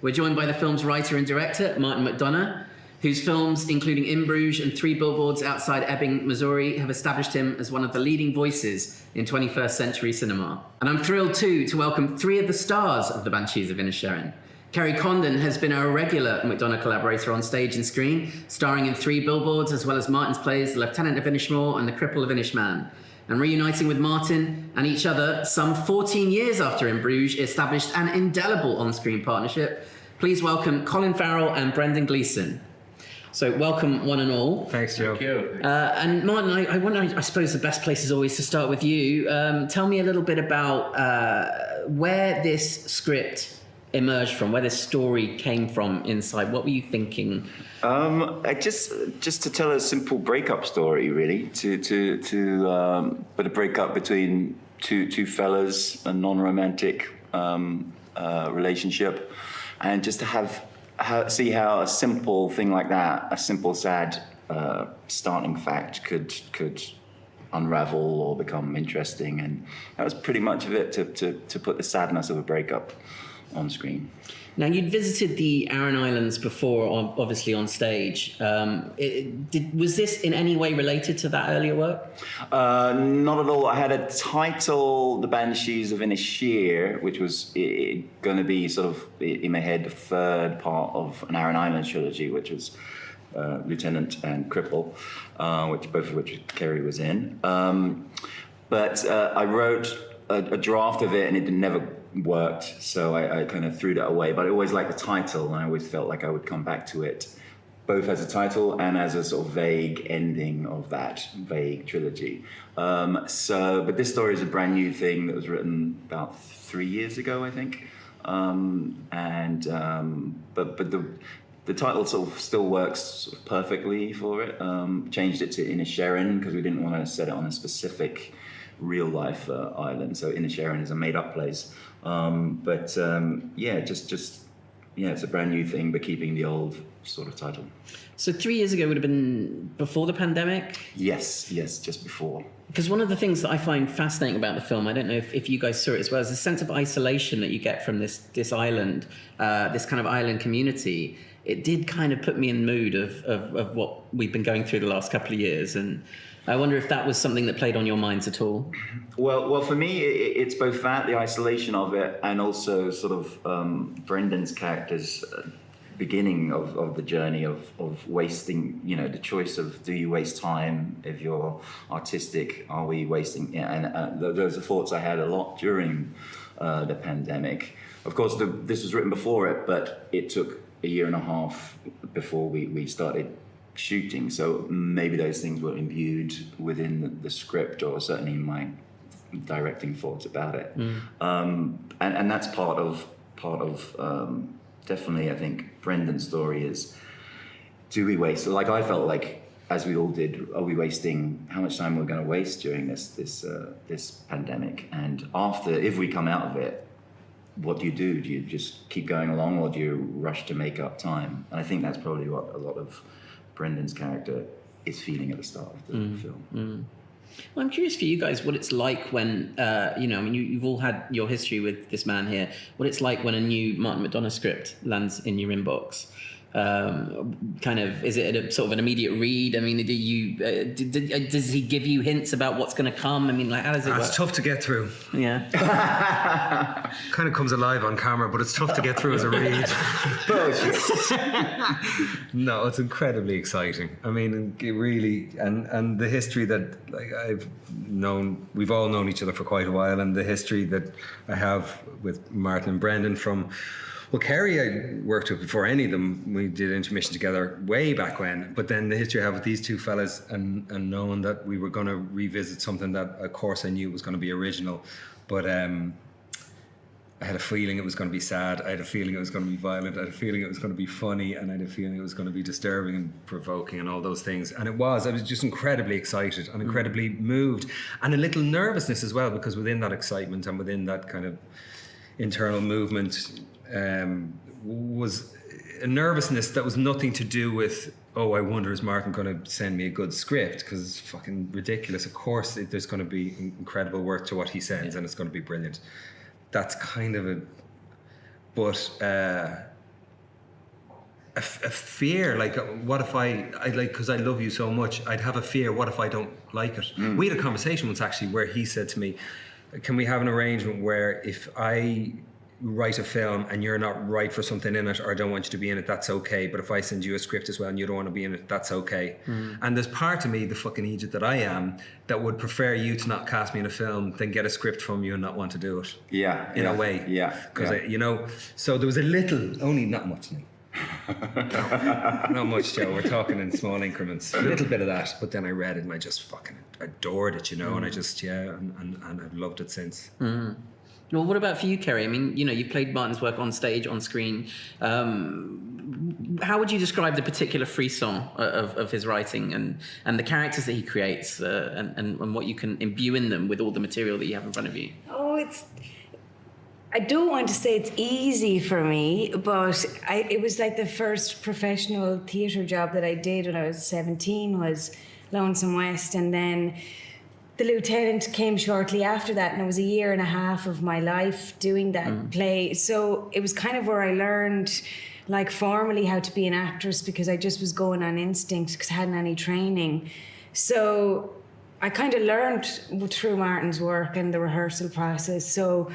We're joined by the film's writer and director, Martin McDonagh, whose films, including In Bruges and 3 Billboards Outside Ebbing, Missouri, have established him as one of the leading voices in 21st century cinema. And I'm thrilled, too, to welcome 3 of the stars of the Banshees of Inisherin. Kerry Condon has been a regular McDonagh collaborator on stage and screen, starring in 3 Billboards, as well as Martin's plays The Lieutenant of Inishmore and The Cripple of Inishmaan. And reuniting with Martin and each other some 14 years after In Bruges established an indelible on-screen partnership. Please welcome Colin Farrell and Brendan Gleeson. So welcome one and all. Thanks, Joe. Thank you. And Martin, I wonder, I suppose the best place is always to start with you. Tell me a little bit about where this script emerged from, where this story came from inside. What were you thinking? Just to tell a simple breakup story, really. But a breakup between two fellas, a non-romantic relationship, and just to see how a simple thing like that, a simple sad starting fact, could unravel or become interesting, and that was pretty much of it. To put the sadness of a breakup on screen. Now, you'd visited the Aran Islands before, obviously on stage. Was this in any way related to that earlier work? Not at all. I had a title, The Banshees of Inisherin, which was going to be sort of, in my head, the third part of an Aran Islands trilogy, which was Lieutenant and Cripple, both of which Kerry was in. But I wrote a draft of it, and it never worked, so I kind of threw that away. But I always liked the title, and I always felt like I would come back to it, both as a title and as a sort of vague ending of that vague trilogy. But this story is a brand new thing that was written about 3 years ago, I think. But the title sort of still works sort of perfectly for it. Changed it to Inisherin because we didn't want to set it on a specific real life island. So Inisherin is a made up place. It's a brand new thing, but keeping the old sort of title. So 3 years ago would have been before the pandemic? Yes, just before. Because one of the things that I find fascinating about the film, I don't know if you guys saw it as well, is the sense of isolation that you get from this island, this kind of island community. It did kind of put me in the mood of what we've been going through the last couple of years, and I wonder if that was something that played on your minds at all. Well, for me, it's both that, the isolation of it, and also sort of Brendan's character's beginning of the journey of wasting, the choice of, do you waste time if you're artistic? Are we wasting? And those are thoughts I had a lot during the pandemic. Of course, this was written before it, but it took a year and a half before we started shooting, so maybe those things were imbued within the script, or certainly my directing thoughts about it. And that's part of definitely, I think, Brendan's story is, do we waste, like I felt like, as we all did, are we wasting, how much time we're going to waste during this pandemic? And after, if we come out of it, what do? Do you just keep going along, or do you rush to make up time? And I think that's probably what a lot of Brendan's character is feeling at the start of the film. Well, I'm curious for you guys what it's like when, you've all had your history with this man here, what it's like when a new Martin McDonagh script lands in your inbox. Is it a sort of an immediate read? I mean, does he give you hints about what's going to come? I mean, like, how does it work? It's tough to get through. Yeah. Kind of comes alive on camera, but it's tough to get through as a read. No, it's incredibly exciting. I mean, it really, and the history that we've all known each other for quite a while, and the history that I have with Martin and Brendan from, well, Kerry I worked with before any of them. We did Intermission together way back when. But then the history I have with these two fellas, and knowing that we were going to revisit something that, of course, I knew was going to be original. But I had a feeling it was going to be sad. I had a feeling it was going to be violent. I had a feeling it was going to be funny. And I had a feeling it was going to be disturbing and provoking and all those things. And it was. I was just incredibly excited and incredibly moved. And a little nervousness as well, because within that excitement and within that kind of internal movement, was a nervousness that was nothing to do with, I wonder, is Martin going to send me a good script? Because it's fucking ridiculous. Of course, there's going to be incredible work to what he sends, and it's going to be brilliant. That's kind of a... But a fear, like what if I like, because I love you so much, I'd have a fear, what if I don't like it? We had a conversation once actually where he said to me, can we have an arrangement where if I write a film and you're not right for something in it, or I don't want you to be in it, that's okay, but if I send you a script as well and you don't want to be in it, that's okay. And there's part of me, the fucking idiot that I am, that would prefer you to not cast me in a film than get a script from you and not want to do it. In a way. Because you know, so there was a little, only not much now. Not much, Joe. We're talking in small increments. A little bit of that, but then I read it and I just fucking adored it, you know, and I just and I've loved it since. Well, what about for you, Kerry? I mean, you know, you've played Martin's work on stage, on screen. How would you describe the particular frisson of his writing and the characters that he creates and what you can imbue in them with all the material that you have in front of you? I don't want to say it's easy for me, but it was like the first professional theatre job that I did when I was 17 was Lonesome West, and then The Lieutenant came shortly after that, and it was a year and a half of my life doing that play. So it was kind of where I learned, like, formally how to be an actress, because I just was going on instinct because I hadn't any training. So I kind of learned through Martin's work and the rehearsal process. So,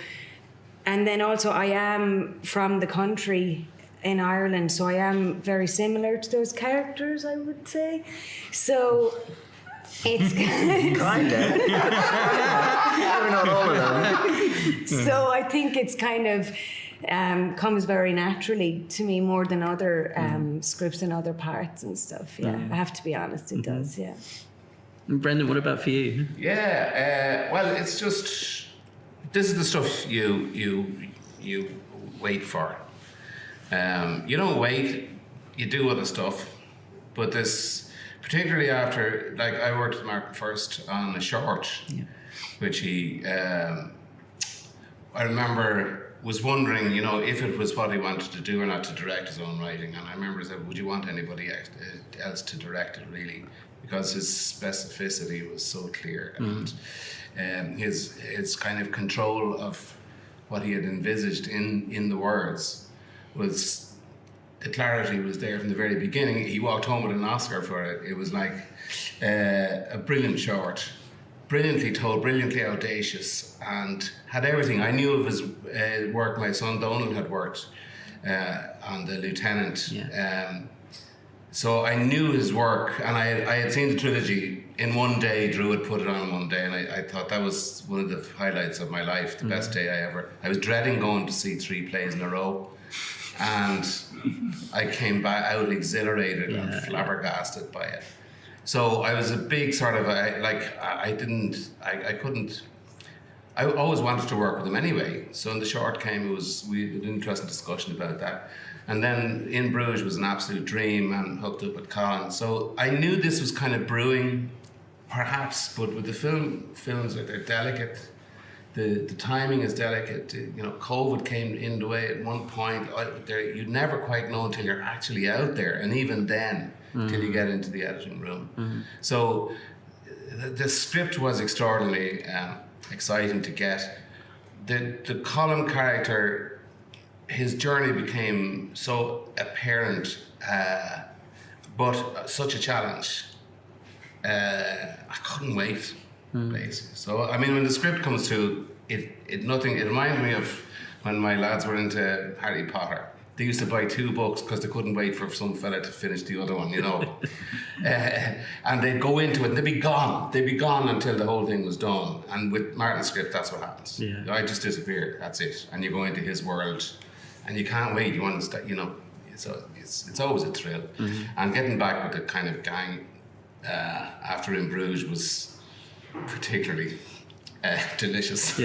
and then also I am from the country in Ireland, so I am very similar to those characters, I would say. So it's Kind of. Maybe not all of them. So I think it's kind of comes very naturally to me more than other scripts and other parts and stuff. Yeah, I have to be honest, it does. Yeah. And Brendan, what about for you? Yeah, well, it's just, this is the stuff you wait for. You don't wait, you do other stuff, but this, particularly after, like, I worked with Martin first on a short, which he, I remember was wondering, you know, if it was what he wanted to do or not, to direct his own writing. And I remember he said, would you want anybody else to direct it, really? Because his specificity was so clear, and his kind of control of what he had envisaged in the words was, the clarity was there from the very beginning. He walked home with an Oscar for it. It was like a brilliant short, brilliantly told, brilliantly audacious, and had everything. I knew of his work. My son Donald had worked on The Lieutenant. So I knew his work, and I had seen the trilogy in one day. Drew had put it on one day, and I thought that was one of the highlights of my life, the best day I was dreading going to see 3 plays in a row, and I came back out exhilarated and flabbergasted by it. So I was a big sort of, I always wanted to work with him anyway. So when the short came, we had an interesting discussion about that. And then In Bruges was an absolute dream, and hooked up with Colin. So I knew this was kind of brewing, perhaps, but with the films, like, they're delicate. The timing is delicate. You know, COVID came in the way at one point. You'd never quite know until you're actually out there, and even then, till you get into the editing room. So the script was extraordinarily exciting to get. The Colin character, his journey became so apparent, but such a challenge. I couldn't wait, basically. So, I mean, when the script comes through, it reminded me of when my lads were into Harry Potter. They used to buy 2 books because they couldn't wait for some fella to finish the other one, you know. And they'd go into it and they'd be gone. They'd be gone until the whole thing was done. And with Martin's script, that's what happens. I just disappear, that's it. And you go into his world, and you can't wait. You want to start, you know. So it's always a thrill. And getting back with the kind of gang after In Bruges was particularly delicious.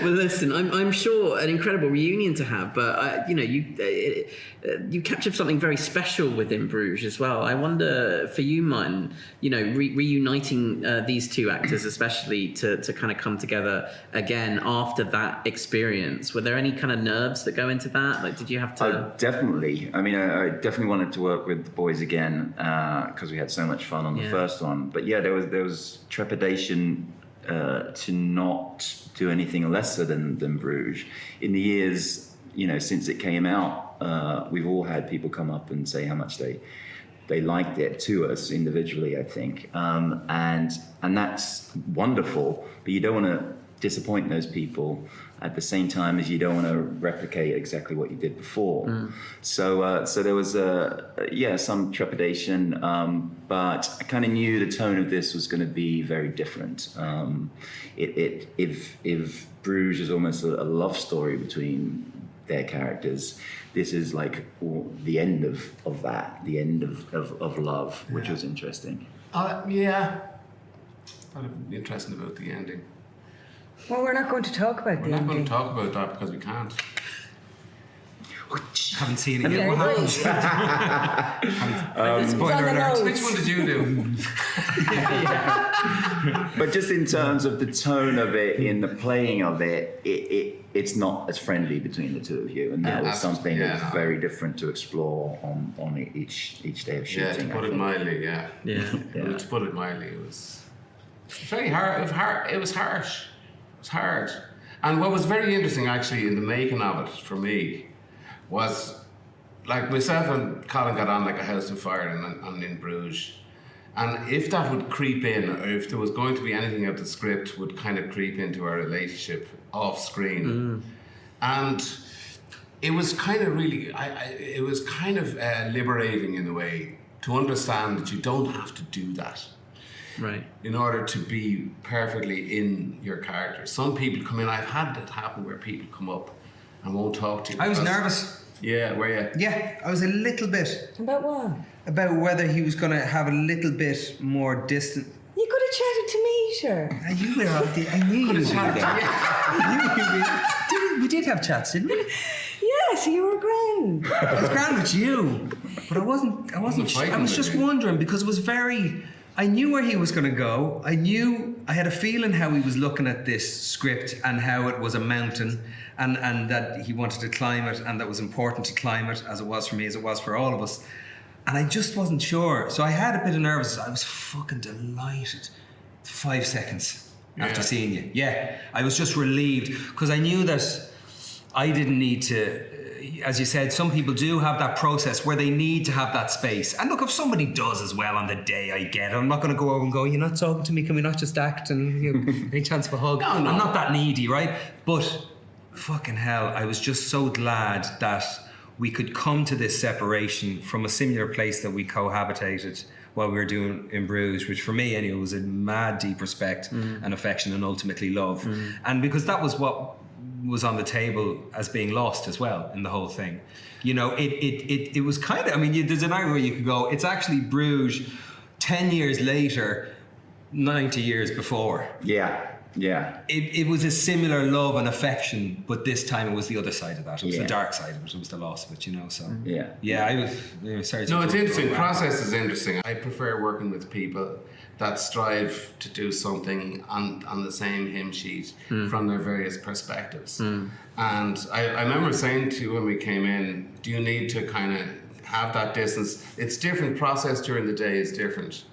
Well, listen, I'm sure an incredible reunion to have, but you know, you captured something very special within Bruges as well. I wonder for you, Martin, you know, reuniting these 2 actors, especially to kind of come together again after that experience. Were there any kind of nerves that go into that? Like, did you have to? Definitely. I mean, I definitely wanted to work with the boys again because we had so much fun on the first one. But yeah, there was trepidation to not do anything lesser than Bruges. In the years since it came out, we've all had people come up and say how much they liked it to us individually, I think, and that's wonderful. But you don't want to disappoint those people at the same time as you don't want to replicate exactly what you did before. So there was some trepidation, but I kind of knew the tone of this was going to be very different. If Bruges is almost a love story between their characters, this is like the end of that, the end of love, which was interesting. Yeah. That'd be interesting about the ending. Well, we're not going to talk about We're the not ending. going to talk about that because we can't. Haven't seen it yet. What happens? Spoiler alert. Which one did you do? But just in terms of the tone of it, in the playing of it, it's not as friendly between the two of you, and that was something that's very different to explore on each day of shooting. To put it mildly, Yeah. To put it mildly, it was very hard. It was harsh. It was hard. And what was very interesting, actually, in the making of it for me, was like myself and Colin got on like a house of fire in Bruges. And if that would creep in, or if there was going to be anything of the script would kind of creep into our relationship off screen. And it was kind of really, it was kind of liberating in a way to understand that you don't have to do that. Right. In order to be perfectly in your character. Some people come in, I've had that happen where people come up and won't talk to you. I was nervous. Yeah, were you? Yeah, I was a little bit. About what? About whether he was going to have a little bit more distant. You could have chatted to me, sure. You were out there. I knew you would do that. We did have chats, didn't we? Yes, you were grand. I was grand with you, but I wasn't. I was just wondering because it was very. I knew where he was going to go. I had a feeling how he was looking at this script and how it was a mountain and that he wanted to climb it and that was important to climb it, as it was for me, as it was for all of us. And I just wasn't sure. So I had a bit of nervousness. I was fucking delighted. 5 seconds after seeing you. Yeah, I was just relieved because I knew that I didn't need to. As you said, some people do have that process where they need to have that space. And look, if somebody does as well on the day, I get it. I'm not going to go over and go, you're not talking to me, can we not just act and any chance of a hug? No. I'm not that needy, right? But fucking hell, I was just so glad that we could come to this separation from a similar place that we cohabitated while we were doing in Bruges, which for me anyway was a mad deep respect and affection and ultimately love. And because that was what was on the table as being lost as well in the whole thing. It was kind of, there's an argument where you could go, it's actually Bruges 10 years later, 90 years before. Yeah. It was a similar love and affection, but this time it was the other side of that. It was the dark side of it. It was the loss of it, so. Yeah, I was sorry. No, it's interesting. Process is interesting. I prefer working with people that strive to do something on the same hymn sheet from their various perspectives. And I remember saying to you when we came in, do you need to kind of have that distance? It's different. Process during the day is different.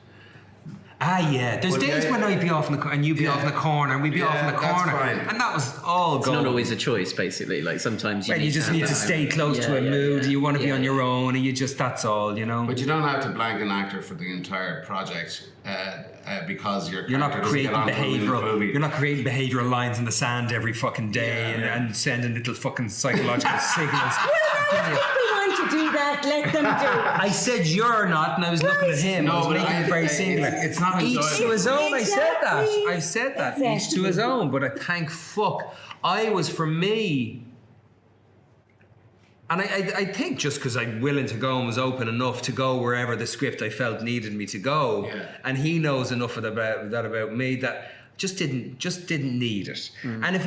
Yeah. There's days when I'd be off in the and you'd be off in the corner and we'd be off in the corner. Fine. And that was all It's gone. not always a choice, basically. Like sometimes you just need to stay close to a mood. You want to be on your own and that's all, But you don't have to blank an actor for the entire project because you're not creating behavioural lines in the sand every fucking day and sending little fucking psychological signals. People want to do that, let them do it. I said you're not, and I was looking at him. I was making it very singular. It's not each enjoyable. to his own. Exactly. I said that. Each to his own. But I thank fuck. For me. And I think just because I'm willing to go and was open enough to go wherever the script I felt needed me to go, and he knows enough about me that just didn't need it. And if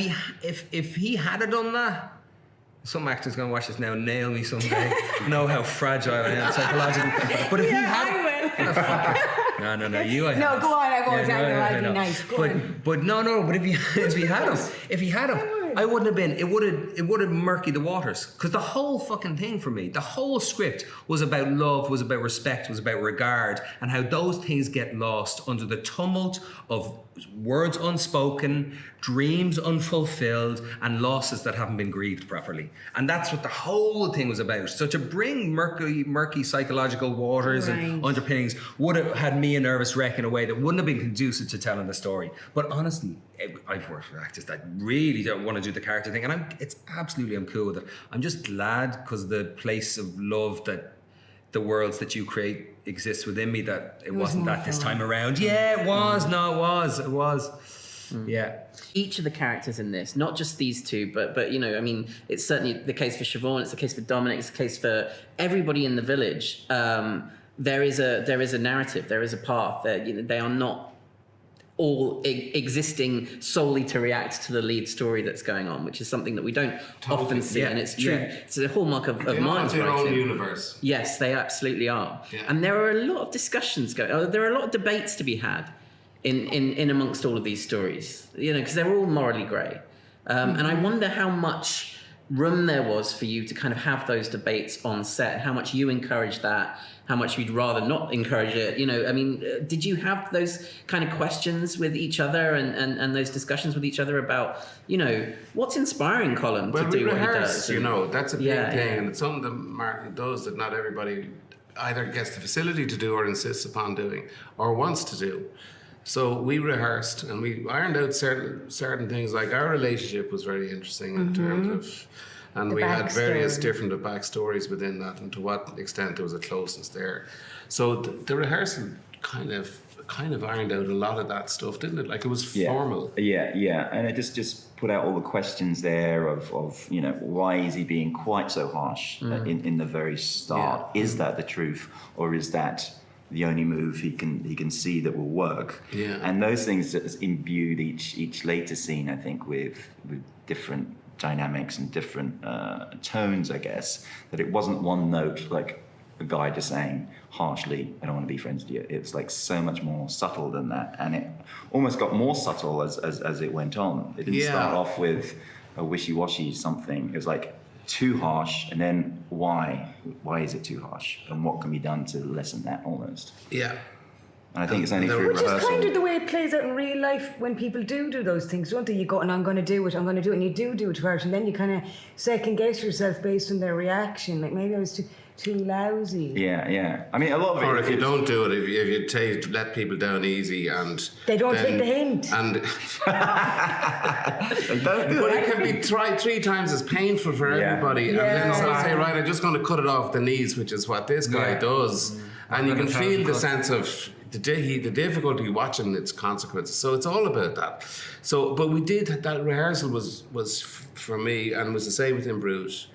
he had done that, some actor's going to watch this now and nail me someday. Know how fragile I am psychologically. But if he had, no, you. I No, have. go on. I won't. Yeah, I'll be nice. Go on. But no. But if he had him, I wouldn't have been. It would have murky the waters, because the whole fucking thing for me, the whole script was about love, was about respect, was about regard, and how those things get lost under the tumult of words unspoken, dreams unfulfilled, and losses that haven't been grieved properly. And that's what the whole thing was about. So to bring murky psychological waters and underpinnings would have had me a nervous wreck in a way that wouldn't have been conducive to telling the story. But honestly, I've worked with actors that really don't want to do the character thing, and I'm cool with it. I'm just glad, because the place of love that the worlds that you create exists within me, that it wasn't that this time around. Yeah, it was. No, it was. Yeah. Each of the characters in this, not just these two, but you know, I mean, it's certainly the case for Siobhan, it's the case for Dominic, it's the case for everybody in the village. There is a narrative, there is a path. That, you know, they are not all existing solely to react to the lead story that's going on, which is something that we don't often see, and it's true. Yeah. It's a hallmark of Martin's writing. Their own universe. Yes, they absolutely are. Yeah. And there are a lot of discussions going. There are a lot of debates to be had in amongst all of these stories. You know, because they're all morally grey, and I wonder how much room there was for you to kind of have those debates on set, and how much you encouraged that, how much you'd rather not encourage it. You know, I mean, did you have those kind of questions with each other and those discussions with each other about, you know, what's inspiring Colin to do what he does? You know, that's a big thing, and it's something that Martin does that not everybody either gets the facility to do or insists upon doing or wants to do. So we rehearsed and we ironed out certain things. Like our relationship was very interesting in terms of, and we had various different backstories within that, and to what extent there was a closeness there. So the rehearsal kind of ironed out a lot of that stuff, didn't it? Like, it was formal. Yeah, and it just put out all the questions there of you know, why is he being quite so harsh in the very start? Yeah. Is that the truth, or is that the only move he can see that will work? Yeah. And those things that has imbued each later scene, I think, with different dynamics and different tones, I guess, that it wasn't one note, like a guy just saying harshly, I don't want to be friends with you. It's like so much more subtle than that, and it almost got more subtle as it went on. It didn't start off with a wishy-washy something. It was like too harsh, and then why is it too harsh, and what can be done to lessen that almost? Yeah. And I think it's only through rehearsal. Which is kind of the way it plays out in real life when people do those things, don't they? You go, and I'm going to do it, and you do it first, and then you kind of second guess yourself based on their reaction. Like, maybe I was too lousy. Yeah. I mean, a lot of it. Or if you don't do it, if you let people down easy, and they don't take the hint, and don't do but it. It can be tried 3 times as painful for everybody, and then I'll say, right, I'm just going to cut it off the knees, which is what this guy does, and you can feel the sense of the difficulty watching its consequences. So it's all about that. So, but we did that rehearsal was for me, and it was the same with In Bruges.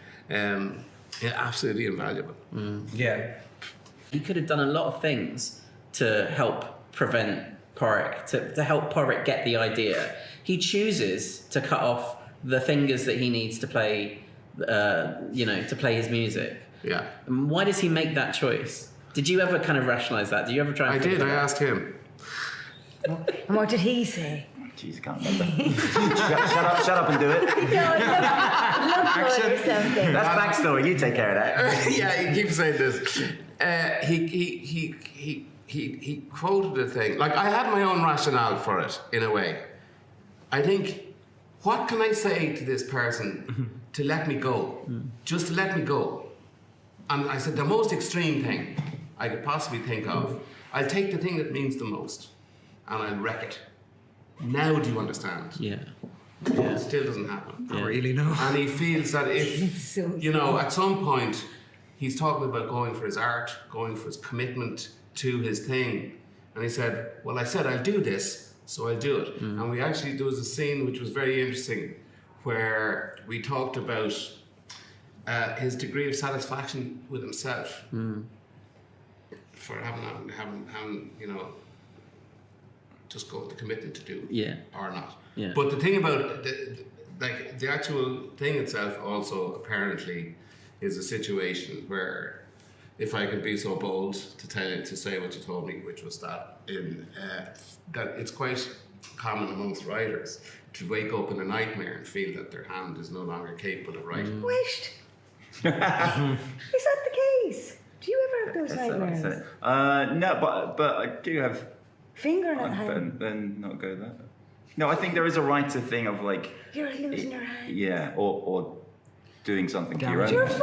Absolutely invaluable. Yeah. He could have done a lot of things to help prevent Porrick, to help Porrick get the idea. He chooses to cut off the fingers that he needs to play, to play his music. Yeah. Why does he make that choice? Did you ever kind of rationalise that? Did you ever try and I asked him. And what did he say? Jeez, I can't remember. shut up and do it. Look for yourself then. That's backstory. You take care of that. Yeah, he keeps saying this. He quoted a thing. Like, I had my own rationale for it, in a way. I think, what can I say to this person to let me go? Just to let me go. And I said, the most extreme thing I could possibly think of, I'll take the thing that means the most, and I'll wreck it. Now do you understand? Yeah. It still doesn't happen. Not really, no. And he feels that if, at some point, he's talking about going for his art, going for his commitment to his thing. And he said, well, I said I'll do this, so I'll do it. And there was a scene which was very interesting where we talked about his degree of satisfaction with himself for having just go with the commitment to do or not. Yeah. But the thing about the actual thing itself also apparently is a situation where, if I could be so bold to say what you told me, which was that that it's quite common amongst writers to wake up in a nightmare and feel that their hand is no longer capable of writing. Wished. Is that the case? Do you ever have those nightmares? No, but I do have. Finger in that hand. Then not go there. No, I think there is a writer thing of like. You're losing your hand. Yeah, or doing something to your own. Your foot.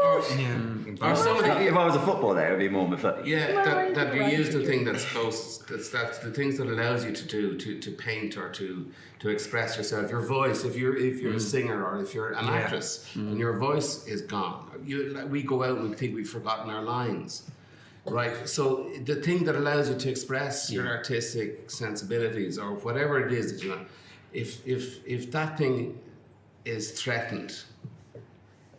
Or somebody, If I was a footballer, it would be more my foot. yeah, that you use the thing that's closest. That's the things that allows you to do to paint or to express yourself. Your voice, if you're a singer or if you're an actress and your voice is gone, we go out and we think we've forgotten our lines, right? So the thing that allows you to express your artistic sensibilities or whatever it is that you want, if that thing is threatened,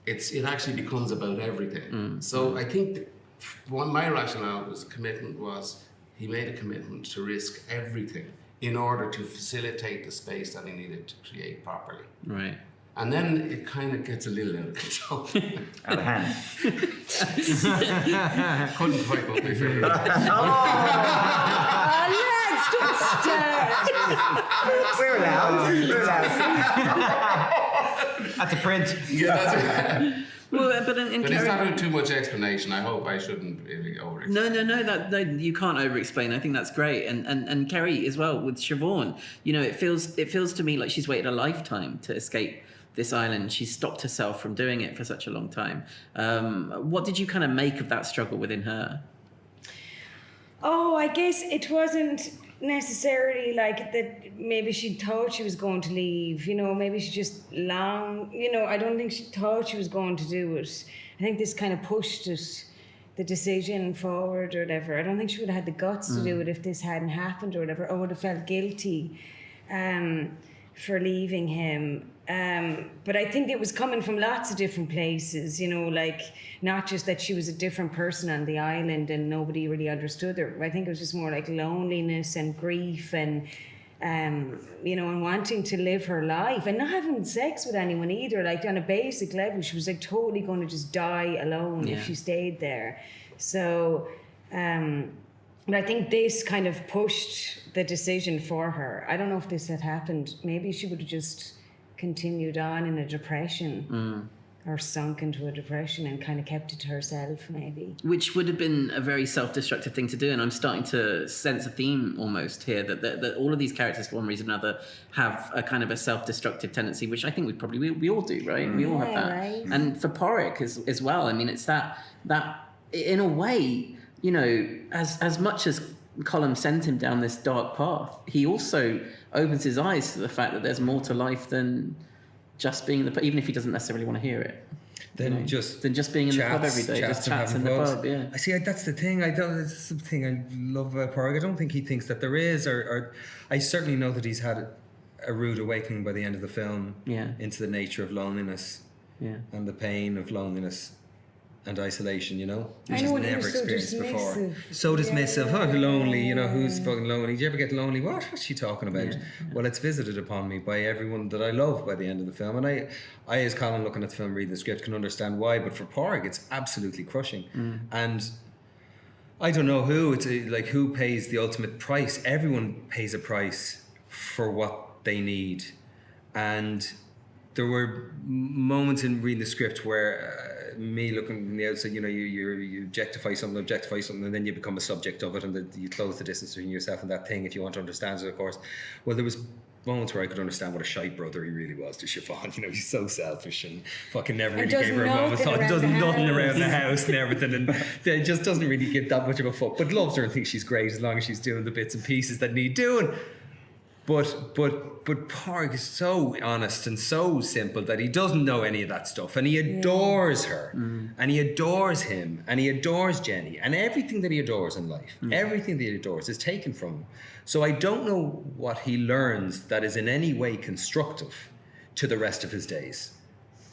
it actually becomes about everything. So I think my rationale was he made a commitment to risk everything in order to facilitate the space that he needed to create properly. Right. And then it kind of gets a little out of control. Out of hand. Couldn't quite put my finger. Lads, don't start. We're allowed. That's a print. Yeah, that's it. Well, but in But it's Kerry, not too much explanation. I hope I shouldn't really over-explain. no, you can't over-explain. I think that's great, and Kerry as well with Siobhan. You know, it feels to me like she's waited a lifetime to escape this island. She's stopped herself from doing it for such a long time. What did you kind of make of that struggle within her? Oh, I guess it wasn't necessarily like that. Maybe she thought she was going to leave, you know, maybe she just I don't think she thought she was going to do it. I think this kind of pushed it, the decision forward or whatever. I don't think she would have had the guts to do it if this hadn't happened or whatever, or would have felt guilty for leaving him. But I think it was coming from lots of different places, you know, like not just that she was a different person on the island and nobody really understood her. I think it was just more like loneliness and grief and, and wanting to live her life and not having sex with anyone either. Like on a basic level, she was like totally going to just die alone if she stayed there. So, but I think this kind of pushed the decision for her. I don't know if this had happened. Maybe she would have just continued on in a depression or sunk into a depression and kind of kept it to herself, maybe. Which would have been a very self-destructive thing to do, and I'm starting to sense a theme almost here that all of these characters, for one reason or another, have a kind of a self-destructive tendency, which I think we all do, right? We all have that. Right. And for Porrick as well, I mean, it's that in a way, you know, as much as Colin sent him down this dark path, he also opens his eyes to the fact that there's more to life than just being in the, even if he doesn't necessarily want to hear it. Than just being in the pub every day, just chats in the pub. Yeah. I see. That's the thing. It's the thing I love about Porrick. I don't think he thinks that there is, or I certainly know that he's had a rude awakening by the end of the film. Yeah. Into the nature of loneliness. Yeah. And the pain of loneliness and isolation, you know, which I he's know, and he never was so experienced before. dismissive. So dismissive. Oh, lonely. You know, who's fucking lonely? Do you ever get lonely? What's she talking about? Well, it's visited upon me by everyone that I love by the end of the film, and I as Colin looking at the film, reading the script, can understand why. But for Porrick, it's absolutely crushing, and I don't know who. It's like who pays the ultimate price. Everyone pays a price for what they need, and there were moments in reading the script where me looking from the outside, you know, you objectify something, and then you become a subject of it, and you close the distance between yourself and that thing if you want to understand it, of course. Well, there was moments where I could understand what a shite brother he really was to Siobhan. You know, he's so selfish and fucking never really gave her a moment's thought. Does nothing around the house and everything, and it just doesn't really give that much of a fuck. But loves her and thinks she's great as long as she's doing the bits and pieces that need doing. But Porrick is so honest and so simple that he doesn't know any of that stuff, and he adores her, and he adores him, and he adores Jenny, and everything that he adores in life, everything that he adores is taken from him. So I don't know what he learns that is in any way constructive to the rest of his days.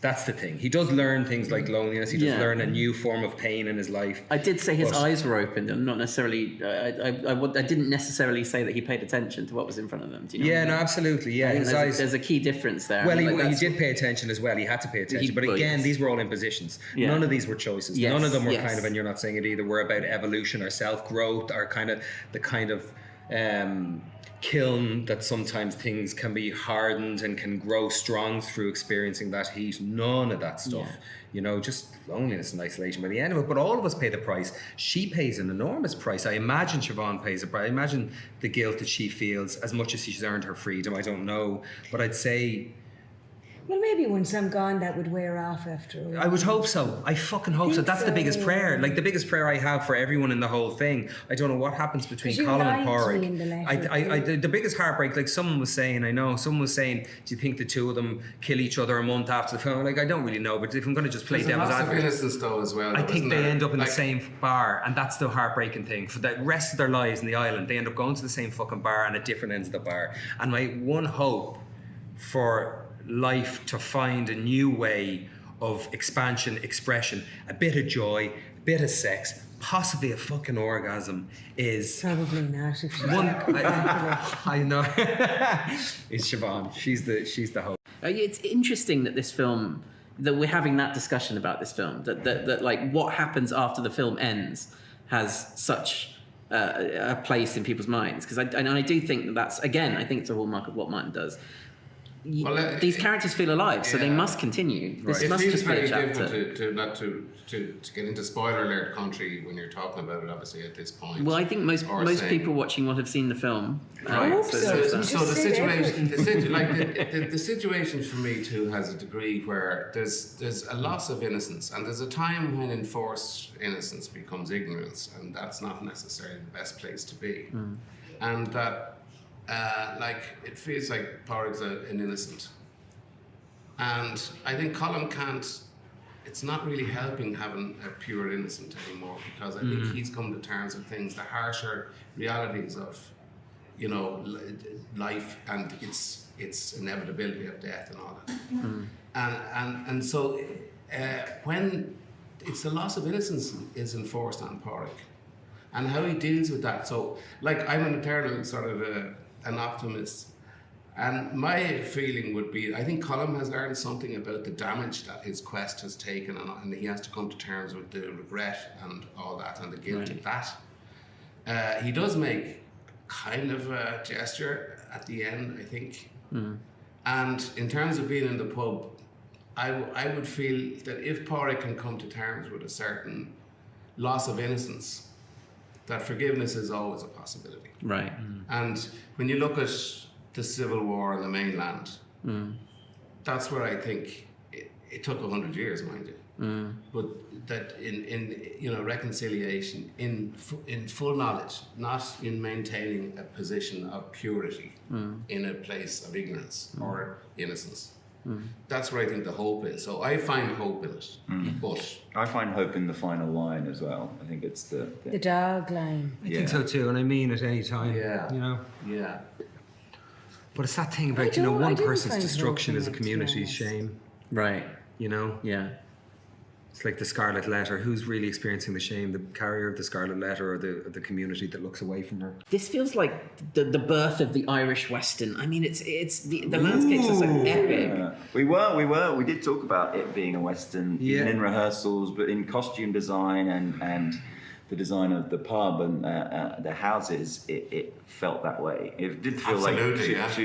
That's the thing. He does learn things like loneliness. He does learn a new form of pain in his life. I did say his eyes were opened, and not necessarily. I didn't necessarily say that he paid attention to what was in front of them. Do you know what I mean? No, absolutely. Yeah, his eyes. There's a key difference there. Well, he did pay attention as well. He had to pay attention, but again, these were all impositions. Yeah. None of these were choices. Yes, None of them were yes. kind of, and you're not saying it either, were about evolution or self-growth or kind of the kind of kiln that sometimes things can be hardened and can grow strong through experiencing that heat. None of that stuff. You know, just loneliness and isolation by the end of it. But all of us pay the price. She pays an enormous price. I imagine Siobhan pays a price. I imagine the guilt that she feels as much as she's earned her freedom. I don't know. But I'd say... Well, maybe once I'm gone, that would wear off after a while. I would hope so. I fucking hope so. That's the biggest prayer. Like the biggest prayer I have for everyone in the whole thing. I don't know what happens between Colin and Pádraig. The biggest heartbreak, like someone was saying, do you think the two of them kill each other a month after the film? Like, I don't really know, but if I'm going to just play devil's advocate, innocence though as well. I think they end up in the same bar, and that's the heartbreaking thing. For the rest of their lives in the island, they end up going to the same fucking bar and at different ends of the bar. And my one hope for life to find a new way of expansion, expression, a bit of joy, a bit of sex, possibly a fucking orgasm is Probably not. If she's one. I know. It's Siobhan. She's the hope. It's interesting that this film, that we're having that discussion about this film, that like what happens after the film ends has such a place in people's minds, because I do think that's, again, I think it's a hallmark of what Martin does. These characters feel alive, so they must continue. This must just be a chapter. It feels very difficult to get into spoiler alert country when you're talking about it, obviously, at this point. Well, I think most people watching will have seen the film. Right. So the situation for me too has a degree where there's a loss of innocence, and there's a time when enforced innocence becomes ignorance, and that's not necessarily the best place to be. And that it feels like Pádraig's an innocent. And I think Colin can't, it's not really helping having a pure innocent anymore, because I think he's come to terms with things, the harsher realities of, you know, life and its inevitability of death and all that. And so when it's the loss of innocence is enforced on Pádraig, and how he deals with that. So, like, I'm an eternal sort of an optimist, and my feeling would be, I think Colin has learned something about the damage that his quest has taken, and he has to come to terms with the regret and all that, and the guilt of that. He does make kind of a gesture at the end, I think. And in terms of being in the pub, I would feel that if Pádraig can come to terms with a certain loss of innocence, that forgiveness is always a possibility. Right. And when you look at the Civil War on the mainland, that's where I think it took 100 years, mind you. But that in reconciliation, in full knowledge, not in maintaining a position of purity in a place of ignorance or innocence. That's where I think the hope is. So I find hope in it. But I find hope in the final line as well. I think it's the dog line. I think so too, and I mean at any time. Yeah. You know. yeah. But it's that thing about, one person's destruction is a community's shame. Right. You know? Yeah. It's like the Scarlet Letter. Who's really experiencing the shame? The carrier of the Scarlet Letter, or the community that looks away from her? This feels like the birth of the Irish Western. I mean, it's the landscapes are so epic. Yeah. We did talk about it being a Western, even in rehearsals, but in costume design and the design of the pub and the houses, it felt that way. It did feel like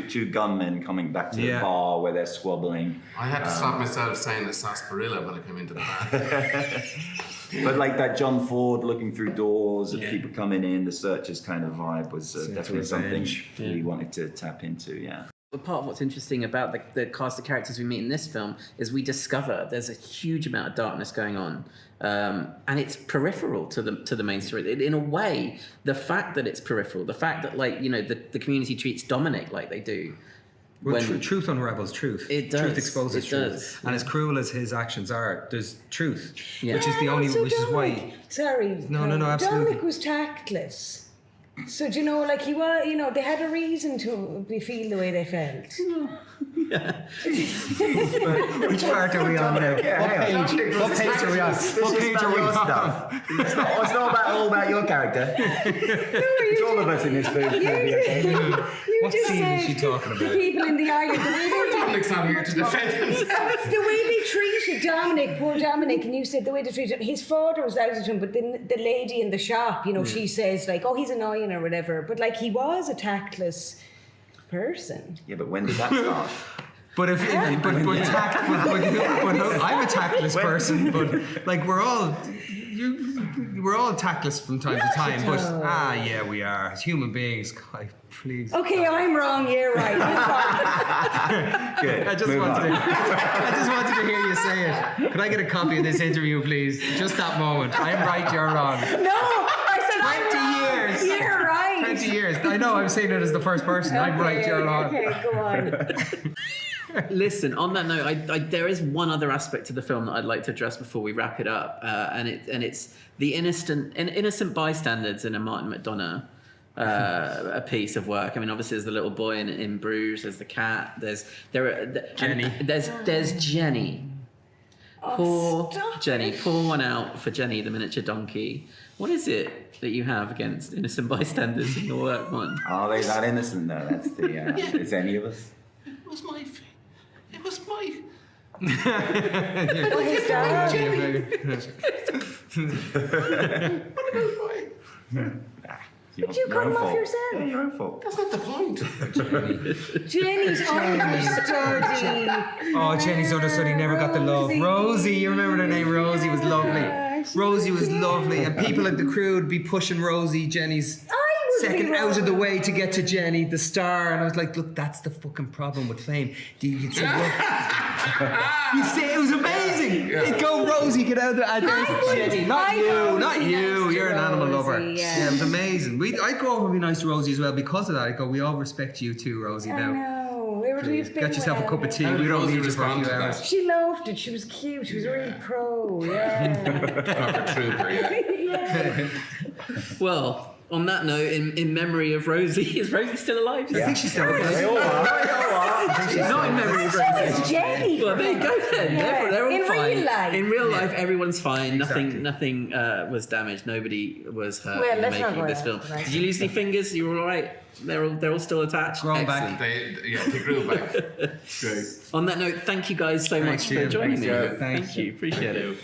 two gunmen coming back to the bar where they're squabbling. I had to stop myself saying the sarsaparilla when I came into the bar. But like that John Ford looking through doors of people coming in, the Searchers kind of vibe was definitely something we wanted to tap into, But part of what's interesting about the cast of characters we meet in this film is we discover there's a huge amount of darkness going on, and it's peripheral to the main story. In a way, the fact that it's peripheral, the fact that the community treats Dominic like they do. Well, truth unravels truth. It does. Truth exposes truth. Does. And as cruel as his actions are, there's truth, which is Dominic, is why. Sorry. No, absolutely. Dominic was tactless. So, he was, they had a reason to feel the way they felt. Which part are we on now? What page are we on? What page are we on? It's not all about your character. It's all of us in this film. You What just scene said is she talking about? the people in the island. Dominic's not here to defend himself. It's the way they treated Dominic, poor Dominic, and you said the way they treated him. His father was out at him, but then the lady in the shop, you know, she says like, "Oh, he's annoying" or whatever. But like, he was a tactless person. Yeah, but when did that start? But I'm a tactless person, but like we're all tactless from time to time. But yeah, we are as human beings. God, please. Okay, I'm wrong. You're right. Good. I just wanted to hear you say it. Could I get a copy of this interview, please? Just that moment. I'm right, you're wrong. No, I said 20 years. You're right. 20 years. I know. I'm saying it as the first person. I'm right, you're wrong. Okay, go on. Listen, on that note, there is one other aspect to the film that I'd like to address before we wrap it up, and it's the innocent bystanders in a Martin McDonagh a piece of work. I mean, obviously, there's the little boy in Bruges. There's the cat. There's Jenny. There's Jenny. Poor stop Jenny. it. Pour one out for Jenny, the miniature donkey. What is it that you have against innocent bystanders in the work, Martin? Are they that innocent? No, that's the. It's any of us. It was my. It was my. Well, his dad. But you cut him off yourself. Yeah, your own fault. That's not the point. Jenny's understudy. Oh, Jenny's understudy never got the love. Rosie, you remember her name? Rosie was lovely. Rosie was lovely, and people at the crew would be pushing Rosie, Jenny's second out of the way to get to Jenny, the star, and I was like, look, that's the fucking problem with fame. You'd say, look, you say it was amazing. You'd go, Rosie, get out of there. And there's Jenny, not you. You're an animal lover. Yeah, it was amazing. I'd go over and be nice to Rosie as well because of that. I'd go, we all respect you too, Rosie. I Now, know. We've been get yourself a cup of tea. How We did don't Rosie need you for a respond few to hours. that? She loved it. She was cute. She was really pro. Yeah. Proper trooper, yeah. Well, on that note, in memory of Rosie, is Rosie still alive? I think she's still okay. They all are. Not in memory of So Rosie. is Jenny. Well, there you go then. Yeah. They're all In fine. real life. In real life, everyone's fine. Exactly. Nothing was damaged. Nobody was hurt Well, in the let's not making of go this there. film. Did you lose any fingers? You were all right? They're all still attached. Grown back. Excellent. They grew back. Great. On that note, thank you guys so much for Ian. joining Thanks, me. Joe. Thanks. Thank you. Appreciate it.